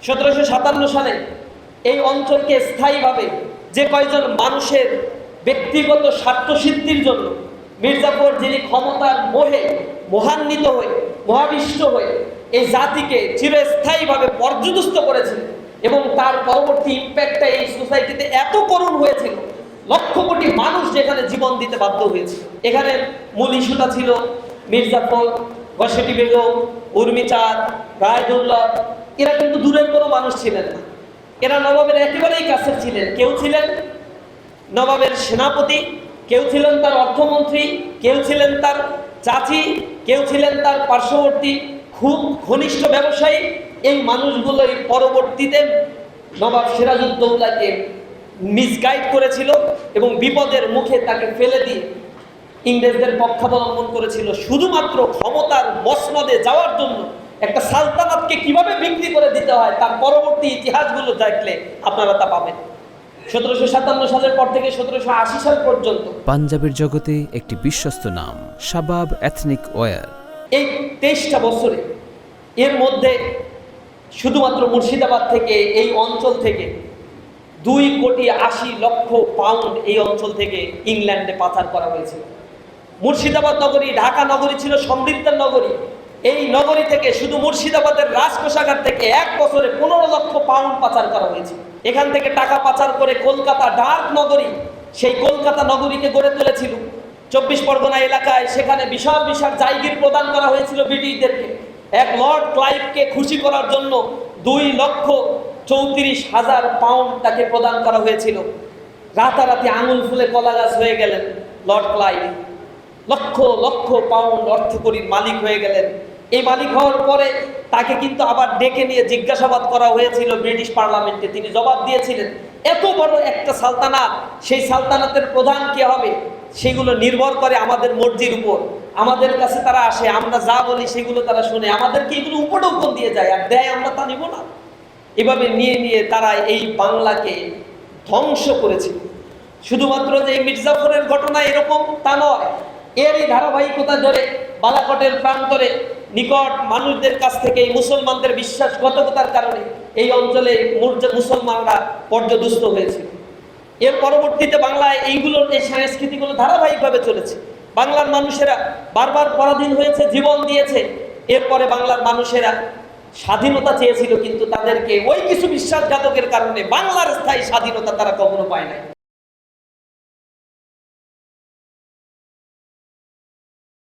1757 সালে এই অঞ্চলকে স্থায়ীভাবে যে কয়জন মানুষের ব্যক্তিগত স্বার্থসিদ্ধির জন্য মির্জাফর, যিনি ক্ষমতার মোহে মোহান্বিত হয়ে মহাবিষ্ট হয়ে এই জাতিকে চিরস্থায়ীভাবে পর্যদস্ত করেছিলেন, এবং তার পরবর্তী ইম্প্যাক্টটা এই সোসাইটিতে এত করুণ হয়েছিল, লক্ষ কোটি মানুষ যেখানে জীবন দিতে বাধ্য হয়েছে। এখানে মূল ইস্যুটা ছিল মির্জাফর, ঘসেটি বেগম, উর্মিচাঁদ, রায়দুল্লাহ। এরা কিন্তু দূরের কোনো মানুষ ছিলেন না, এরা নবাবের একেবারেই কাছের ছিলেন। কেউ ছিলেন নবাবের সেনাপতি, কেউ ছিলেন তার অর্থমন্ত্রী, কেউ ছিলেন তার চাচি, কেউ ছিলেন তার পার্শ্ববর্তী খুব ঘনিষ্ঠ ব্যবসায়ী। এই মানুষগুলোই পরবর্তীতে নবাব সিরাজউদ্দৌলাকে মিসগাইড করেছিল এবং বিপদের মুখে তাকে ফেলে দিয়ে ইংরেজদের পক্ষাবলম্বন করেছিল, শুধুমাত্র ক্ষমতার মসনদে যাওয়ার জন্য। একটা সালতানাতকে কিভাবে বিক্রি করে দিতে হয় তার পরবর্তী ইতিহাসগুলো দেখলে আপনারা তা পাবেন। 1757 সালের পর থেকে 1780 সাল পর্যন্ত পাঞ্জাবের জগতে একটি বিশ্বস্ত নাম শাবাব এথনিক ওয়্যার। এই 23টা বছরে এর মধ্যে শুধুমাত্র মুর্শিদাবাদ থেকে, এই অঞ্চল থেকে 2,80,00,000 পাউন্ড এই অঞ্চল থেকে ইংল্যান্ডে পাচার করা হয়েছিল। মুর্শিদাবাদ নগরী, ঢাকা নগরী ছিল সমৃদ্ধের নগরী। এই নগরী থেকে, শুধু মুর্শিদাবাদের রাজকোষাগার থেকে 1 বছরে 15 লক্ষ পাউন্ড পাচার করা হয়েছে। এখান থেকে টাকা পাচার করে কলকাতা, ডার্ক নগরী, সেই কলকাতা নগরীকে গড়ে তুলেছিল। 24 পরগনা এলাকায় সেখানে বিশাল বিশাল জায়গির প্রদান করা হয়েছিল ব্রিটিশদেরকে। এক লর্ড ক্লাইভকে খুশি করার জন্য 2,34,000 পাউন্ড তাকে প্রদান করা হয়েছিল। রাতারাতি আঙুল ফুলে কলা গাছ হয়ে গেলেন Lord Clive, lakh lakh pound অর্থকরীর মালিক হয়ে গেলেন। এই মালিক হওয়ার পরে তাকে কিন্তু আবার ডেকে নিয়ে জিজ্ঞাসাবাদ করা হয়েছিল ব্রিটিশ পার্লামেন্টে। তিনি জবাব দিয়েছিলেন, এত বড় একটা সালতানাত, সেই সালতানাতের প্রধান কে হবে সেগুলো নির্ভর করে আমাদের মর্জির উপর। আমাদের কাছে তারা আসে, আমরা যা বলি সেগুলো তারা শুনে, আমাদেরকে এগুলো উপঢৌকন দিয়ে যায়, আর দেয় আমরা তা নিব না। এভাবে নিয়ে নিয়ে তারা এই বাংলাকে ধ্বংস করেছিল। শুধুমাত্র যে মির্জাফরের ঘটনা এরকম তা নয়, এরই ধারাবাহিকতা ধরে বালাকটের প্রান্তরে নিকট মানুষদের কাছ থেকে এই মুসলমানদের বিশ্বাসঘাতকতার কারণে এই অঞ্চলে মুসলমানরা পর্যদুস্ত হয়েছিল। এর পরবর্তীতে বাংলায় এইগুলোর, এই সংস্কৃতিগুলো ধারাবাহিকভাবে চলেছে। বাংলার মানুষেরা বারবার পরাধীন হয়েছে, জীবন দিয়েছে। এরপরে বাংলার মানুষেরা স্বাধীনতা চেয়েছিল, কিন্তু তাদেরকে ওই কিছু বিশ্বাসঘাতকের কারণে বাংলার স্থায়ী স্বাধীনতা তারা কখনো পায় নাই।